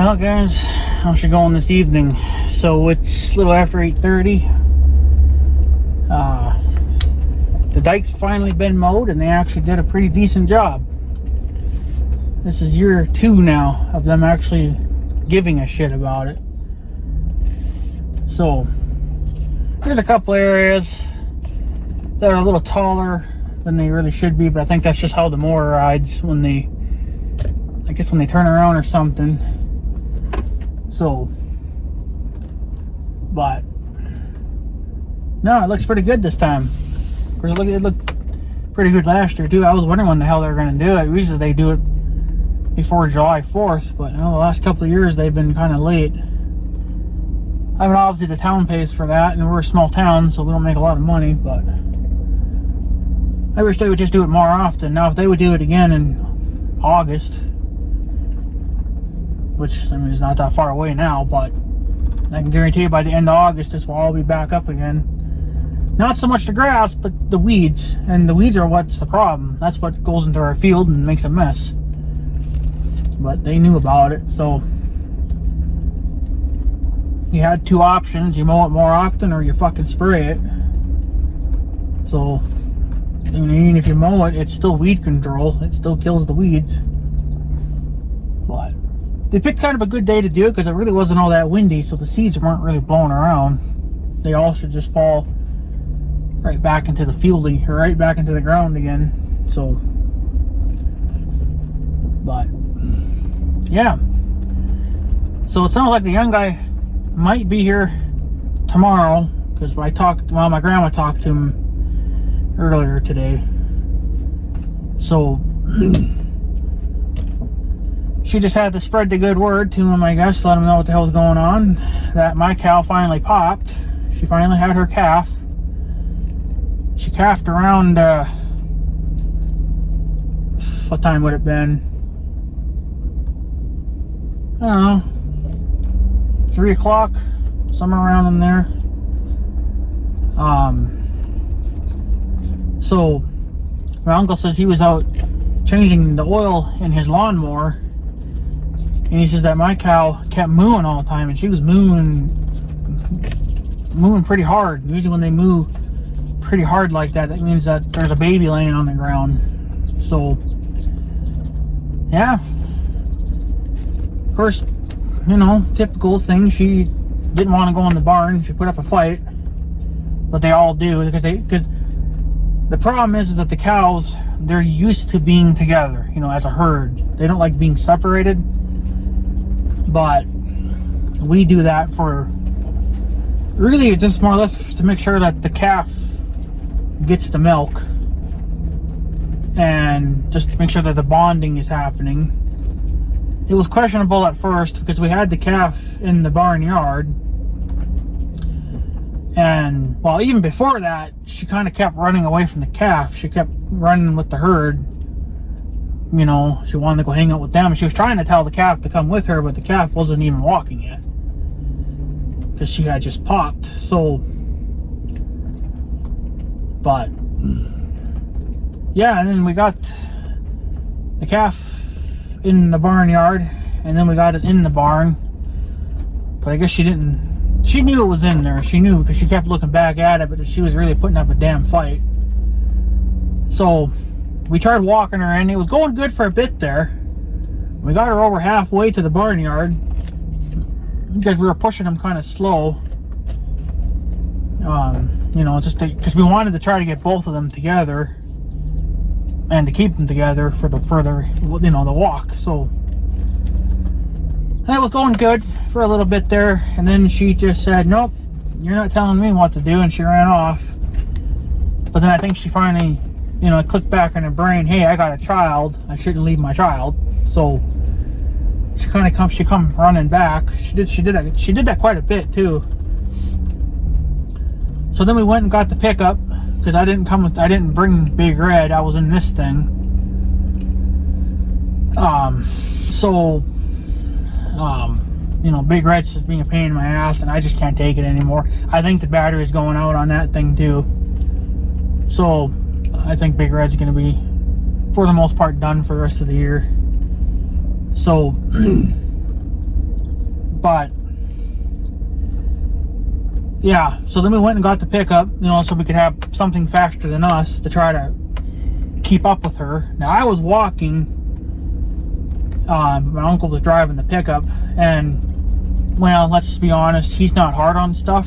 Well, guys, how's she going this evening? So it's a little after 8:30. The dike's finally been mowed, and they actually did a pretty decent job. This is year 2 now of them actually giving a shit about it. So there's a couple areas that are a little taller than they really should be, but I think that's just how the mower rides when they, I guess when they turn around or something. So, but no, it looks pretty good this time. Of course, it looked pretty good last year too. I was wondering when the hell they're going to do it. Usually they do it before July 4th, but the last couple of years they've been kind of late. I mean, obviously the town pays for that, and we're a small town, so we don't make a lot of money, but I wish they would just do it more often. Now, if they would do it again in August, which, I mean, is not that far away now, but I can guarantee you by the end of August, this will all be back up again. Not so much the grass, but the weeds. And the weeds are what's the problem. That's what goes into our field and makes a mess. But they knew about it, so you had 2 options. You mow it more often or you fucking spray it. So, I mean, if you mow it, it's still weed control. It still kills the weeds. But they picked kind of a good day to do it because it really wasn't all that windy, so the seeds weren't really blowing around. They all should just fall right back into the fielding, or right back into the ground again. So, but yeah. So it sounds like the young guy might be here tomorrow, because my grandma talked to him earlier today. So she just had to spread the good word to him, I guess, let him know what the hell's going on. That my cow finally popped. She finally had her calf. She calved around, what time would it have been? I don't know, 3 o'clock, somewhere around in there. So my uncle says he was out changing the oil in his lawnmower, and he says that my cow kept mooing all the time, and she was mooing pretty hard. Usually when they moo pretty hard like that, that means that there's a baby laying on the ground. So yeah, of course, typical thing. She didn't want to go in the barn. She put up a fight, but they all do, because the problem is that the cows, they're used to being together, as a herd. They don't like being separated, but we do that for really just more or less to make sure that the calf gets the milk, and just to make sure that the bonding is happening. It was questionable at first because we had the calf in the barnyard, and well, even before that, she kind of kept running away from the calf. She kept running with the herd. She wanted to go hang out with them. She was trying to tell the calf to come with her, but the calf wasn't even walking yet because she had just popped. So, but yeah, and then we got the calf in the barnyard, and then we got it in the barn. But I guess she knew it was in there. She knew because she kept looking back at it, but she was really putting up a damn fight. So we tried walking her in. It was going good for a bit there. We got her over halfway to the barnyard because we were pushing them kind of slow. Just because we wanted to try to get both of them together and to keep them together for the further, the walk. So that was going good for a little bit there, and then she just said, "Nope, you're not telling me what to do," and she ran off. But then I think she finally, it clicked back in her brain, "Hey, I got a child. I shouldn't leave my child." So she come running back. She did that quite a bit too. So then we went and got the pickup, because I didn't bring Big Red. I was in this thing. Big Red's just being a pain in my ass, and I just can't take it anymore. I think the battery's going out on that thing too. So I think Big Red's going to be, for the most part, done for the rest of the year. So But yeah, so then we went and got the pickup, you know, so we could have something faster than us to try to keep up with her. Now I was walking, my uncle was driving the pickup, and well, let's just be honest, he's not hard on stuff.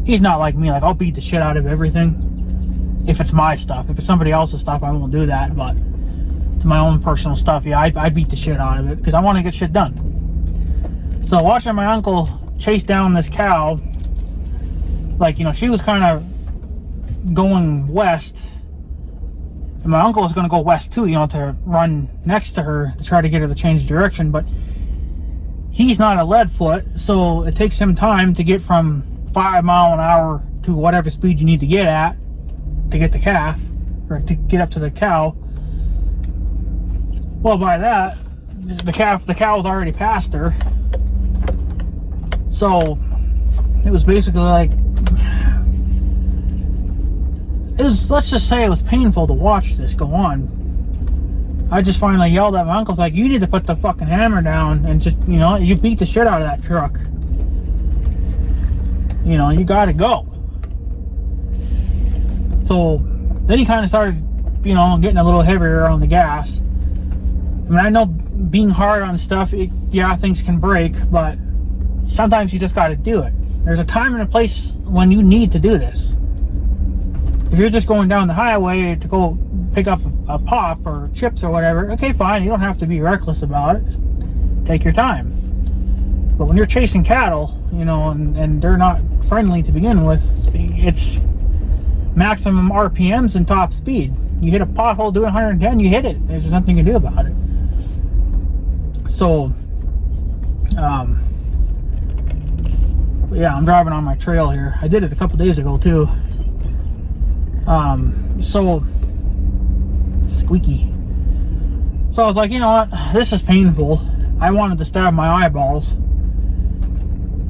He's not like me, like I'll beat the shit out of everything if it's my stuff. If it's somebody else's stuff, I won't do that, but to my own personal stuff, yeah, I beat the shit out of it because I want to get shit done. So watching my uncle chase down this cow, like, you know, she was kind of going west, and my uncle was going to go west too, you know, to run next to her to try to get her to change direction, but he's not a lead foot, so it takes him time to get from 5 mile an hour to whatever speed you need to get at to get the calf, or to get up to the cow. Well, by that, the cow's already past her, so it was basically like, let's just say it was painful to watch this go on. I just finally yelled at my uncle, like, you need to put the fucking hammer down and just, you know, you beat the shit out of that truck. You know, you gotta go. So then he kind of started, you know, getting a little heavier on the gas. I mean, I know being hard on stuff, yeah, things can break, but sometimes you just gotta do it. There's a time and a place when you need to do this. If you're just going down the highway to go pick up a pop or chips or whatever, okay, fine, you don't have to be reckless about it. Just take your time. But when you're chasing cattle, you know, and they're not friendly to begin with, it's maximum RPMs and top speed. You hit a pothole doing 110, you hit it. There's nothing you can do about it. So, yeah, I'm driving on my trail here. I did it a couple days ago too. So squeaky. So I was like, you know what? This is painful. I wanted to stab my eyeballs,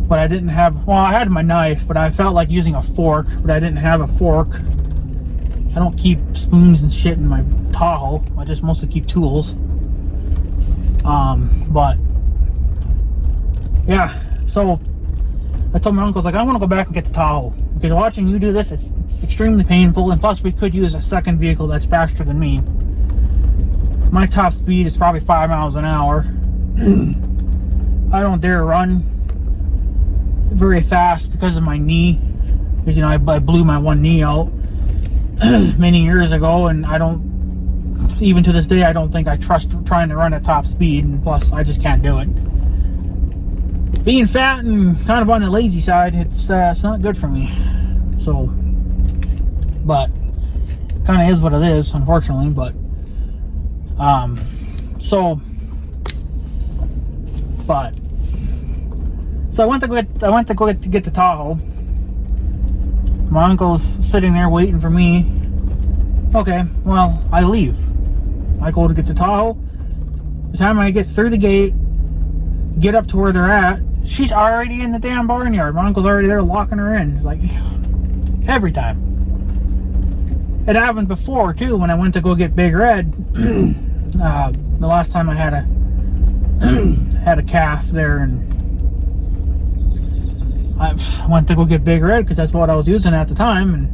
but I didn't have. Well, I had my knife, but I felt like using a fork, but I didn't have a fork. I don't keep spoons and shit in my Tahoe. I just mostly keep tools. But yeah. So I told my uncle, I was like, I want to go back and get the Tahoe because watching you do this is extremely painful, and plus we could use a second vehicle that's faster than me. My top speed is probably 5 miles an hour. I don't dare run very fast because of my knee, because, you know, I blew my one knee out many years ago, and I don't, even to this day, I don't think I trust trying to run at top speed, and plus I just can't do it. Being fat and kind of on the lazy side, it's not good for me. So, but kind of is what it is, unfortunately. But so I went to go get the Tahoe. My uncle's sitting there waiting for me. Okay, well, I leave. I go to get the Tahoe. By the time I get through the gate, get up to where they're at, she's already in the damn barnyard. My uncle's already there locking her in. Like, every time. It happened before too when I went to go get Big Red. The last time I had a calf there, and I went to go get Big Red because that's what I was using at the time, and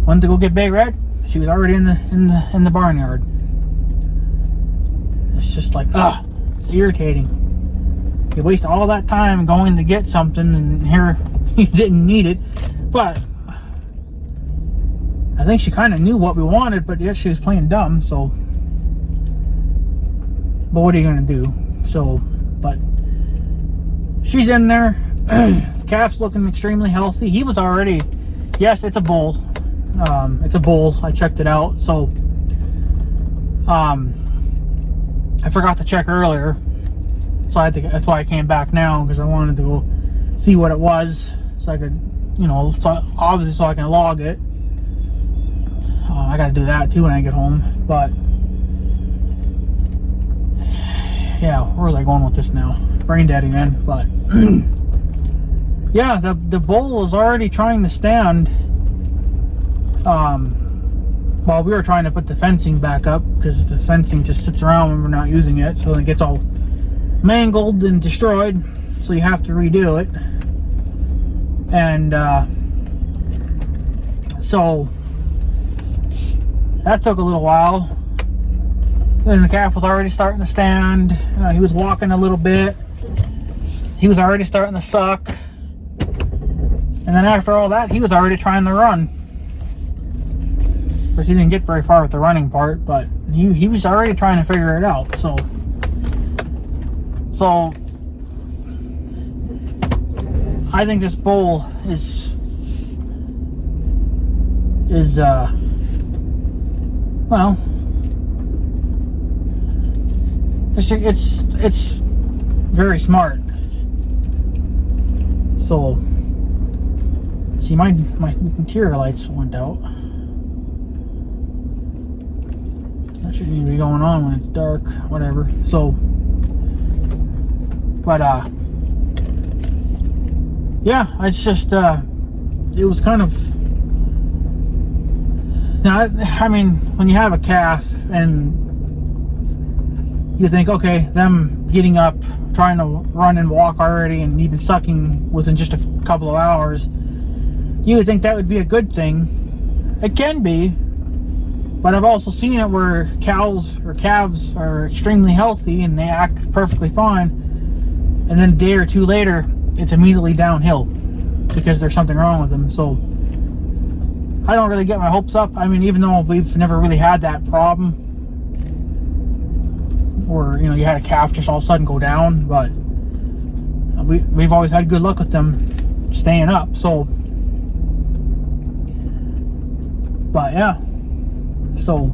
went to go get Big Red. She was already in the barnyard. It's just like, it's irritating. You waste all that time going to get something, and here you didn't need it. But I think she kind of knew what we wanted, but yet she was playing dumb. So, but what are you gonna do? So, but she's in there. Calf's looking extremely healthy. He was already, yes, it's a bull. It's a bull. I checked it out. So, I forgot to check earlier. So that's why I came back now, because I wanted to go see what it was, so I could, you know, obviously so I can log it. I got to do that too when I get home. But yeah, where was I going with this now? Brain dead again. But yeah, the bull was already trying to stand while we were trying to put the fencing back up, because the fencing just sits around when we're not using it, so it gets all mangled and destroyed, so you have to redo it. And so that took a little while. And the calf was already starting to stand. He was walking a little bit. He was already starting to suck. And then after all that, he was already trying to run. Of course, he didn't get very far with the running part, but he was already trying to figure it out. So I think this bull is well, it's very smart. So see, my interior lights went out. That shouldn't even be going on when it's dark. Whatever. So, but yeah, it's just it was kind of. Now, I mean, when you have a calf and you think, okay, them getting up, trying to run and walk already, and even sucking within just a couple of hours, you would think that would be a good thing. It can be, but I've also seen it where cows or calves are extremely healthy and they act perfectly fine, and then a day or two later, it's immediately downhill because there's something wrong with them. So I don't really get my hopes up. I mean, even though we've never really had that problem where, you know, you had a calf just all of a sudden go down, but we've always had good luck with them staying up. So, but yeah, so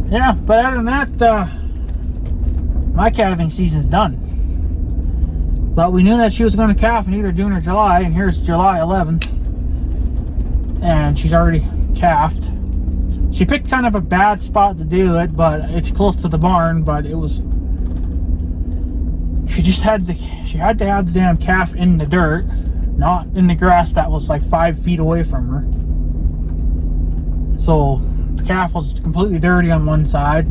yeah, but other than that, my calving season's done. But we knew that she was going to calf in either June or July, and here's July 11th. And she's already calved. She picked kind of a bad spot to do it, but it's close to the barn. But it was, she had to have the damn calf in the dirt, not in the grass that was like 5 feet away from her. So the calf was completely dirty on one side,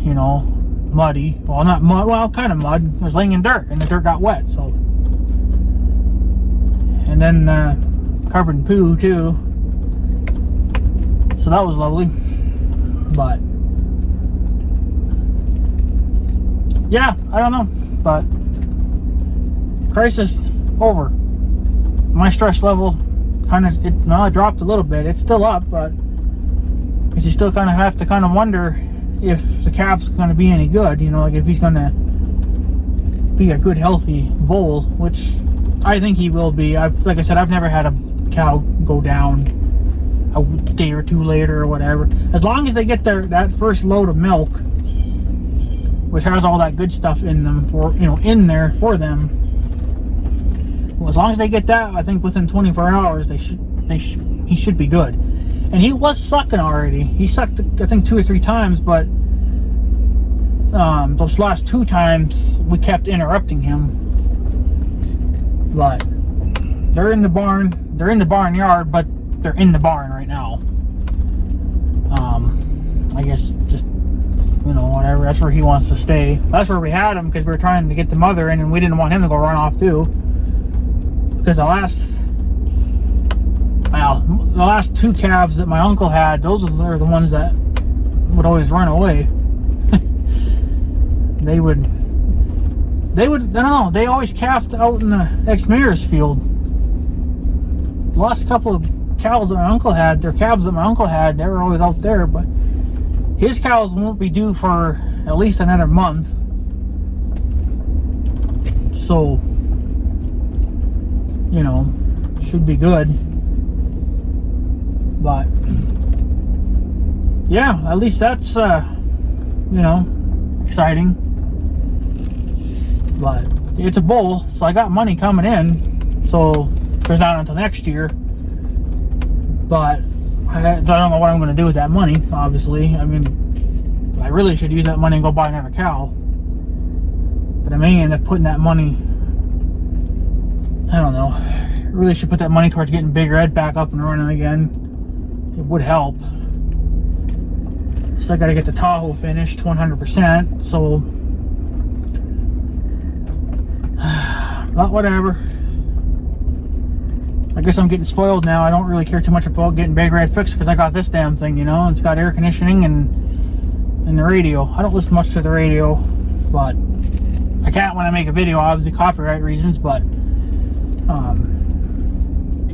you know, muddy. Well, not mud, well, kind of mud. It was laying in dirt, and the dirt got wet. So, and then covered in poo too, so that was lovely. But yeah, I don't know, but crisis over. My stress level kind of, it dropped a little bit. It's still up, but you still kind of have to kind of wonder if the calf's going to be any good, you know, like if he's going to be a good healthy bull, which I think he will be. Like I said, I've never had a cow go down a day or two later or whatever. As long as they get that first load of milk, which has all that good stuff in them for, you know, in there for them. Well, as long as they get that, I think within 24 hours he should be good. And he was sucking already. He sucked, I think, 2 or 3 times, but those last 2 times we kept interrupting him. But they're in the barn. They're in the barnyard, but they're in the barn right now. I guess just, you know, whatever. That's where he wants to stay. That's where we had him because we were trying to get the mother in, and we didn't want him to go run off too. Because the last 2 calves that my uncle had, those are the ones that would always run away. They would, I don't know, they always calved out in the ex-mayor's field. The last couple of cows that my uncle had, their calves that my uncle had, they were always out there, but his cows won't be due for at least another month. So, you know, should be good. But yeah, at least that's you know, exciting. But it's a bull, so I got money coming in, so there's not until next year. But I don't know what I'm going to do with that money, obviously. I mean, I really should use that money and go buy another cow. But I may end up putting that money, I don't know, I really should put that money towards getting Big Red back up and running again. It would help. still got to get the Tahoe finished 100%. So, but whatever. I guess I'm getting spoiled now. I don't really care too much about getting Big Red fixed because I got this damn thing, you know. It's got air conditioning and the radio. I don't listen much to the radio, but I can't when I make a video, obviously copyright reasons, but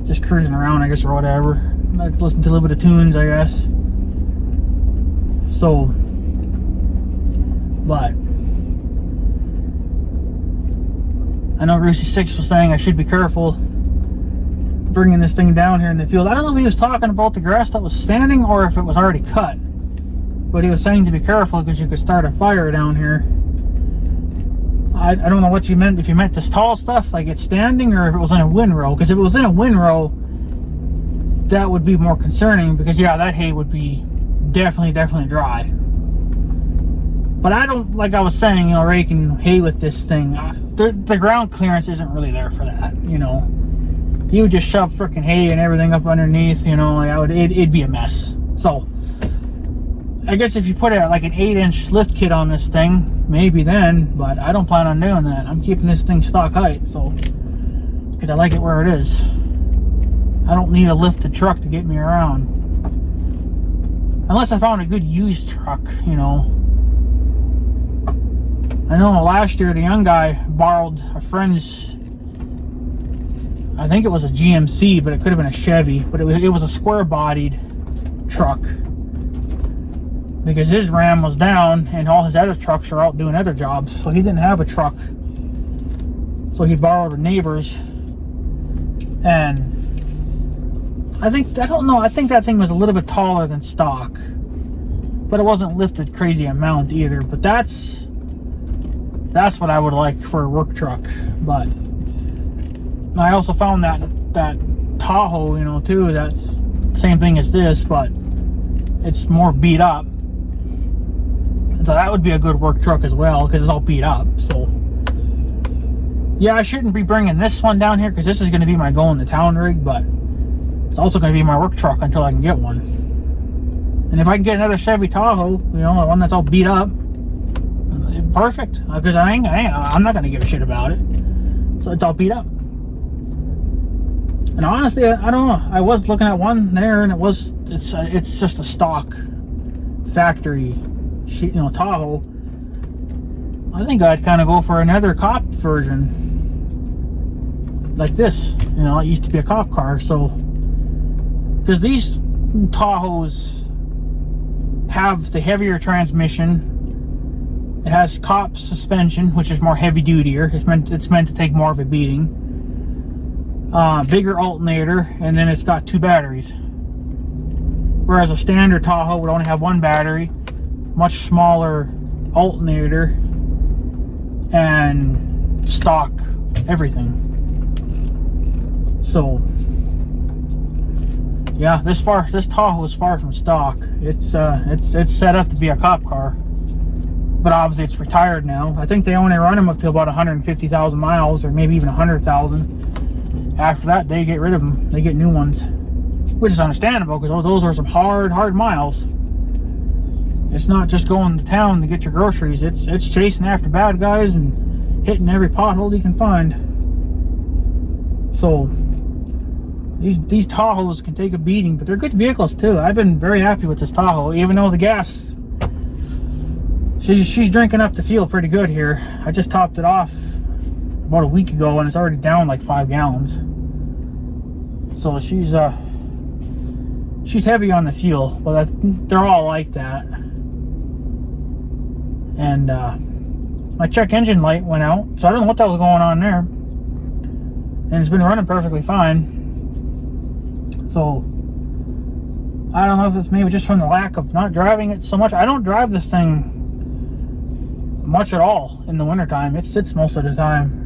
just cruising around, I guess, or whatever. I like to listen to a little bit of tunes, I guess. So, but I know Rusey 6 was saying I should be careful bringing this thing down here in the field. I don't know if he was talking about the grass that was standing or if it was already cut, but he was saying to be careful because you could start a fire down here. I don't know what you meant, if you meant this tall stuff like it's standing or if it was in a windrow, because if it was in a windrow that would be more concerning, because yeah, that hay would be definitely dry. But I don't, like I was saying, you know, raking hay with this thing, the ground clearance isn't really there for that, you know. You would just shove freaking hay and everything up underneath, you know, like it'd be a mess. So I guess if you put like an 8-inch lift kit on this thing, maybe then, but I don't plan on doing that. I'm keeping this thing stock height, so, because I like it where it is. I don't need a lifted truck to get me around. Unless I found a good used truck, you know. I know last year the young guy borrowed a friend's, I think it was a GMC, but it could have been a Chevy, but it was a square-bodied truck. Because his Ram was down and all his other trucks are out doing other jobs, so he didn't have a truck. So he borrowed a neighbor's, and I think that thing was a little bit taller than stock, but it wasn't lifted crazy amount either. But that's what I would like for a work truck. But I also found that Tahoe, you know, too, that's same thing as this, but it's more beat up. So that would be a good work truck as well, because it's all beat up. So yeah, I shouldn't be bringing this one down here because this is going to be my going to town rig, but it's also going to be my work truck until I can get one. And if I can get another Chevy Tahoe, you know, one that's all beat up, perfect, because I'm not going to give a shit about it. So it's all beat up. And honestly, I don't know. I was looking at one there, and it's just a stock factory, you know, Tahoe. I think I'd kind of go for another cop version like this. You know, it used to be a cop car, so because these Tahoes have the heavier transmission. It has cop suspension, which is more heavy dutier. It's meant to take more of a beating. Bigger alternator, and then it's got 2 batteries. Whereas a standard Tahoe would only have 1 battery, much smaller alternator, and stock everything. So yeah, this Tahoe is far from stock. It's set up to be a cop car, but obviously it's retired now. I think they only run them up to about 150,000 miles, or maybe even 100,000. After that, they get rid of them. They get new ones, which is understandable because those are some hard miles. It's not just going to town to get your groceries. It's chasing after bad guys and hitting every pothole you can find. So these Tahoes can take a beating, but they're good vehicles too. I've been very happy with this Tahoe, even though the gas, she's drinking up the fuel pretty good here. I just topped it off about a week ago, and it's already down like 5 gallons. So she's heavy on the fuel, but they're all like that. And my check engine light went out, so I don't know what that was going on there. And it's been running perfectly fine. So I don't know if it's maybe just from the lack of not driving it so much. I don't drive this thing much at all in the wintertime. It sits most of the time.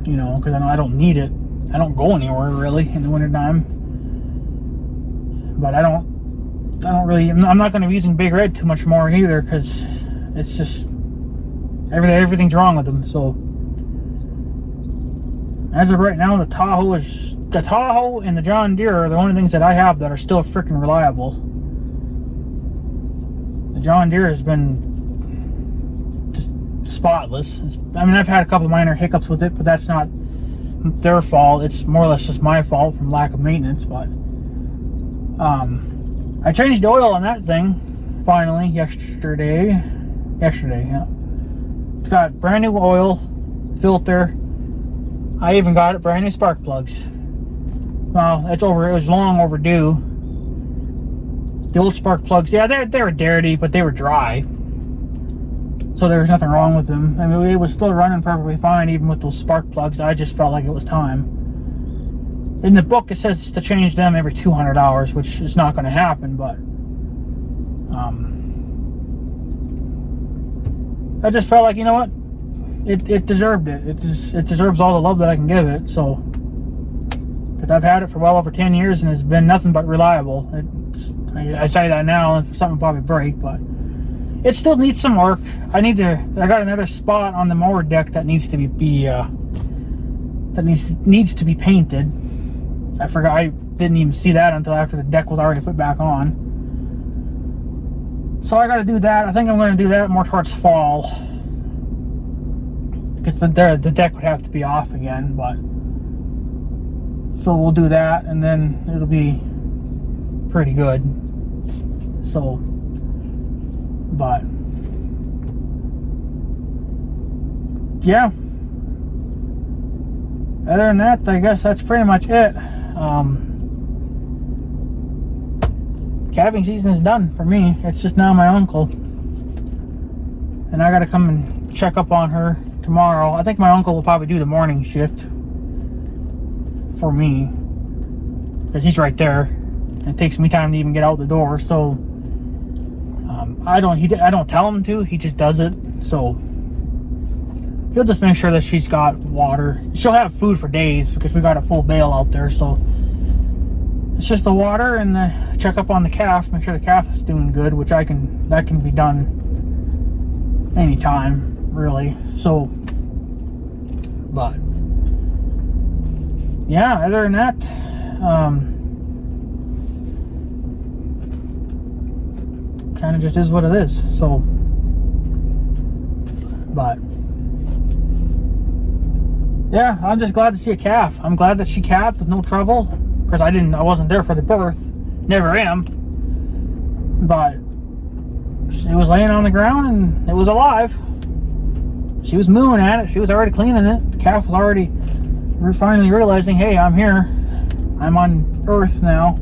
You know, because I don't need it. I don't go anywhere really in the wintertime. But I'm not going to be using Big Red too much more either, because it's just everything's wrong with them. So as of right now, the Tahoe is the Tahoe and the John Deere are the only things that I have that are still freaking reliable. The John Deere has been just spotless. I mean, I've had a couple of minor hiccups with it, but that's not their fault. It's more or less just my fault from lack of maintenance. But I changed the oil on that thing finally yesterday. Yeah. It's got brand new oil, filter. I even got it brand new spark plugs. Well, it was long overdue. The old spark plugs, yeah, they were dirty, but they were dry. So there was nothing wrong with them. I mean, it was still running perfectly fine, even with those spark plugs. I just felt like it was time. In the book, it says to change them every 200 hours, which is not going to happen, but I just felt like, you know what? It deserved it. It deserves all the love that I can give it. So, because I've had it for well over 10 years and it's been nothing but reliable. I say that now, and something will probably break, but it still needs some work. I got another spot on the mower deck that needs to be needs to be painted. I forgot. I didn't even see that until after the deck was already put back on. So I got to do that. I think I'm going to do that more towards fall, because the deck would have to be off again. But so we'll do that, and then it'll be pretty good. So, but yeah. Other than that, I guess that's pretty much it. Calving season is done for me. It's just now my uncle, and I gotta come and check up on her tomorrow. I think my uncle will probably do the morning shift for me, because he's right there. It takes me time to even get out the door. So I don't tell him to. He just does it. So he'll just make sure that she's got water. She'll have food for days because we got a full bale out there. So it's just the water and the check up on the calf, make sure the calf is doing good, which that can be done anytime, really. So, but yeah, other than that, kind of just is what it is. So, but yeah, I'm just glad to see a calf. I'm glad that she calved with no trouble, because I wasn't there for the birth, never am. But she was laying on the ground and it was alive. She was mooing at it. She was already cleaning it. The calf was already finally realizing, hey, I'm here. I'm on Earth now.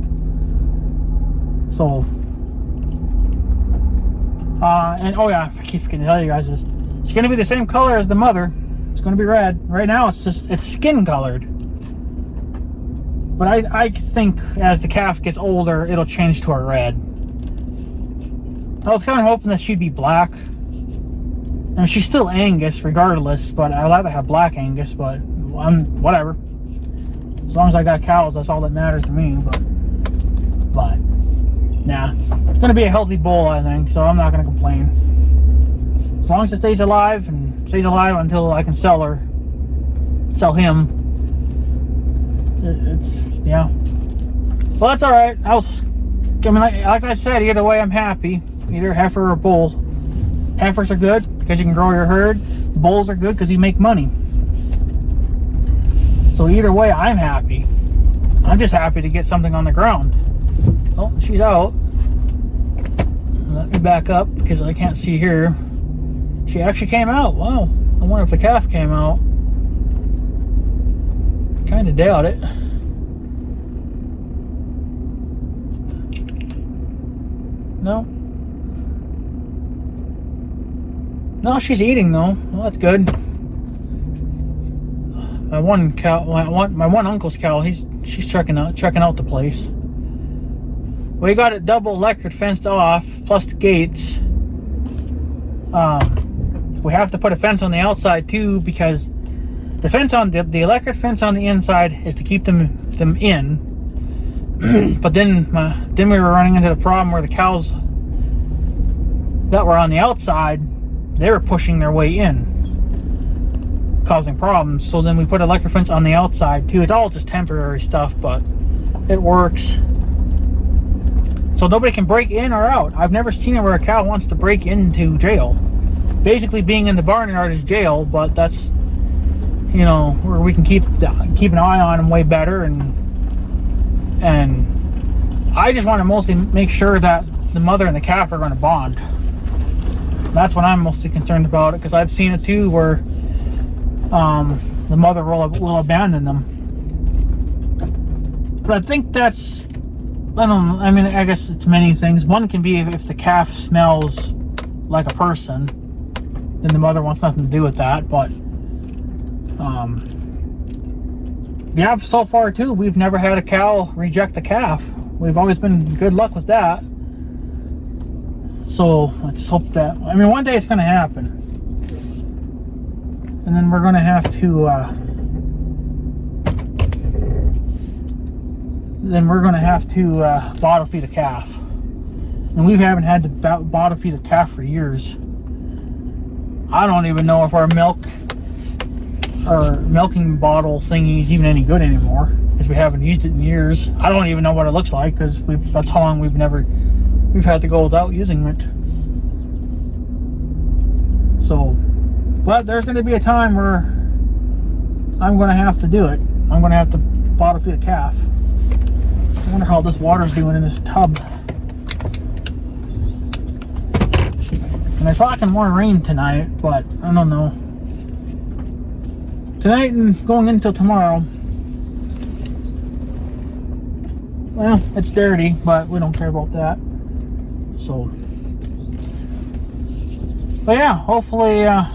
So, and oh yeah, I keep forgetting to tell you guys this. It's going to be the same color as the mother. It's going to be red. Right now, it's skin colored. But I think as the calf gets older, it'll change to a red. I was kind of hoping that she'd be black. I mean, she's still Angus regardless, but I'd rather have black Angus, but whatever. As long as I got cows, that's all that matters to me. But nah. It's going to be a healthy bull, I think, so I'm not going to complain. As long as it stays alive, and stays alive until I can sell him. It's, yeah. Well, that's alright. Like I said, either way I'm happy. Either heifer or bull. Heifers are good because you can grow your herd. Bulls are good because you make money. So either way, I'm happy. I'm just happy to get something on the ground. Oh, she's out. Let me back up because I can't see here. She actually came out. Wow. I wonder if the calf came out. Kind of doubt it. No, she's eating though. Well, that's good. My one cow, my one uncle's cow, she's checking out the place. We got it double electric fenced off, plus the gates. We have to put a fence on the outside too, because the fence on the electric fence on the inside is to keep them in. But then we were running into the problem where the cows that were on the outside, they were pushing their way in, causing problems. So then we put electric fence on the outside too. It's all just temporary stuff, but it works. So nobody can break in or out. I've never seen it where a cow wants to break into jail. Basically, being in the barnyard is jail, but that's, you know, where we can keep an eye on them way better. And I just want to mostly make sure that the mother and the calf are going to bond. That's what I'm mostly concerned about, because I've seen it too, where the mother will abandon them. But I think that's, I don't know, I mean, I guess it's many things. One can be if the calf smells like a person, then the mother wants nothing to do with that. But yeah, so far too, we've never had a cow reject the calf. We've always been good luck with that. So let's hope that, I mean, one day it's going to happen, and then we're going to have to bottle feed a calf. And we haven't had to bottle feed a calf for years. I don't even know if our milking bottle thingy is even any good anymore, because we haven't used it in years. I don't even know what it looks like, because that's how long we've had to go without using it. So, but there's going to be a time where I'm going to have to do it. I'm going to have to bottle feed a calf. I wonder how this water's doing in this tub. And they're talking more rain tonight, but I don't know. Tonight and going into tomorrow. Well, it's dirty, but we don't care about that. So, but yeah, hopefully, yeah,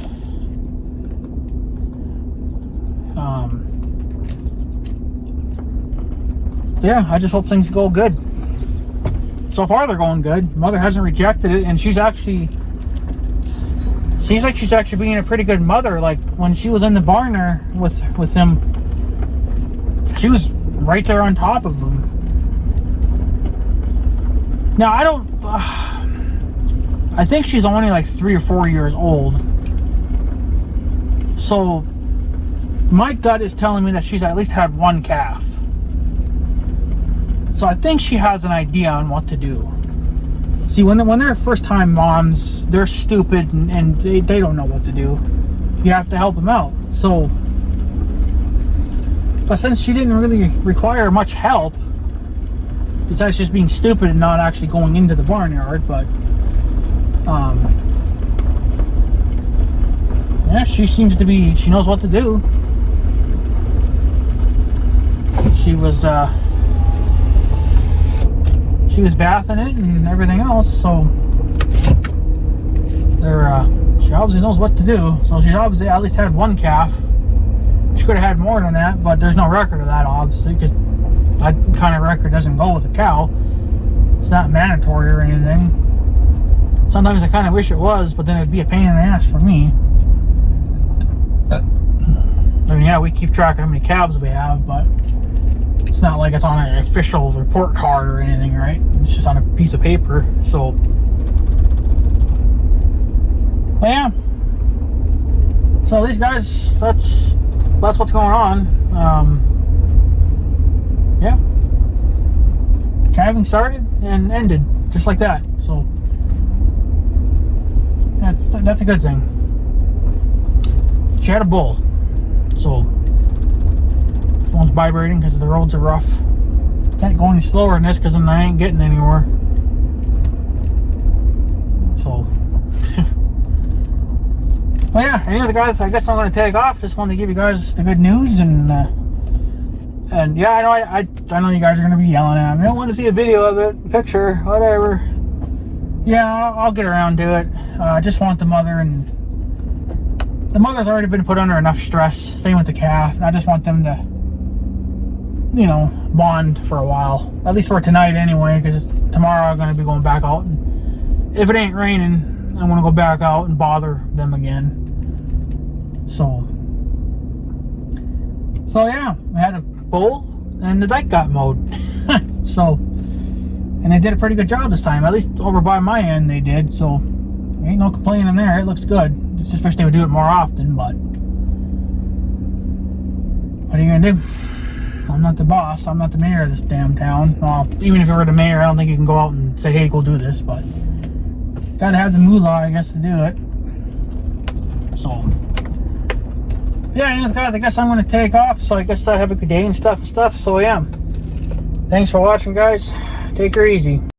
I just hope things go good. So far, they're going good. Mother hasn't rejected it, and she's actually, seems like she's actually being a pretty good mother. Like when she was in the barn there with him, she was right there on top of him. Now, I think she's only like 3 or 4 years old. So my gut is telling me that she's at least had one calf. So I think she has an idea on what to do. See, when they're first time moms, they're stupid and they don't know what to do. You have to help them out. So, but since she didn't really require much help, besides just being stupid and not actually going into the barnyard, but yeah, she seems to be, she knows what to do. She was bathing it and everything else, so she obviously knows what to do. So she obviously at least had one calf. She could have had more than that, but there's no record of that, obviously, because that kind of record doesn't go with a cow. It's not mandatory or anything. Sometimes I kind of wish it was, but then it'd be a pain in the ass for me. I mean, yeah, we keep track of how many calves we have, but it's not like it's on an official report card or anything, right? It's just on a piece of paper. So, but yeah. So these guys, that's what's going on. Yeah. Calving started and ended just like that. So that's a good thing. She had a bull. So phone's vibrating because the roads are rough. Can't go any slower than this because then I ain't getting anywhere. So well, yeah, anyways guys, I guess I'm going to take off. Just wanted to give you guys the good news, and yeah, I know you guys are going to be yelling at me. I don't want to see a video of it, picture, whatever. Yeah, I'll get around to it. I just want the mother, and the mother's already been put under enough stress. Same with the calf. I just want them to, you know, bond for a while. At least for tonight anyway, because tomorrow I'm going to be going back out. And if it ain't raining, I'm going to go back out and bother them again. So yeah, we had a bull and the dike got mowed. So, and they did a pretty good job this time. At least over by my end they did. So ain't no complaining there. It looks good. Just wish they would do it more often, but What are you gonna do? I'm not the boss. I'm not the mayor of this damn town. Well, even if you were the mayor, I don't think you can go out and say, hey, go do this, but gotta have the moolah, I guess, to do it. So, yeah, anyways, guys, I guess I'm gonna take off. So I guess I have a good day and stuff. So, yeah. Thanks for watching, guys. Take her easy.